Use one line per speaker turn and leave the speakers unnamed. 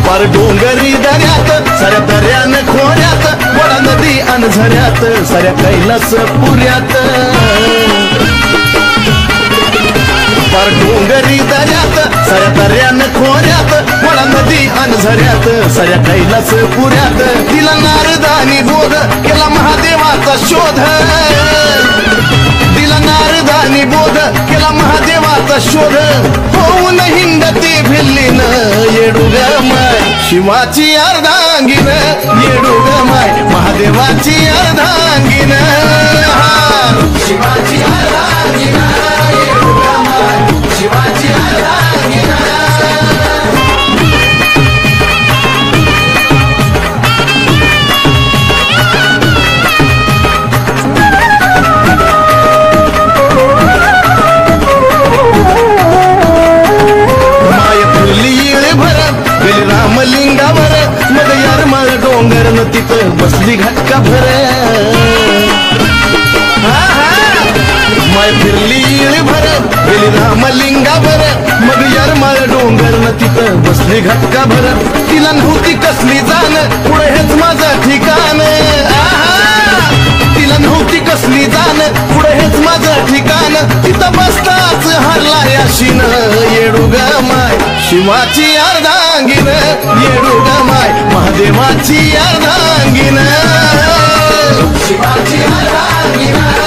पार डोंगरी दऱ्यात साऱ्या दऱ्यान खोऱ्यात वडा नदी अन झऱ्यात साऱ्या कैलास पुऱ्यात पार डोंगरी दऱ्यात साऱ्या दऱ्यान खोऱ्यात वडा नदी अन झऱ्यात साऱ्या कैलास पुऱ्यात तिला नारदानी बोध केला महादेवाचा शोध दिला नारदानी बोध केला महादेवाचा शोध होऊन हिंडती भिल्लीन येडूग माय शिवाची अर्धांगीन येडूग माय महादेवाची अर्धांगीन शिवाची अर्धांगीन येडूग माय शिवाची अर्धांगीन रामलिंगावर मग यारमाळ डोंगर न तिथं बसली घटका भर माय फिरली भर गेली रामलिंगावर मग यारमाळ डोंगर न तिथं बसली घटका भर तिला नव्हती कसली जाण पुढे हेच माझं ठिकाण तिला नव्हती कसली जाण पुढे हेच माझं ठिकाण तिथं बसताच हरला याशीन येडूग माय शिवाची अर्धांगीन येडूग माय महादेवाची अर्धांगीन शिवाची अर्धांगीन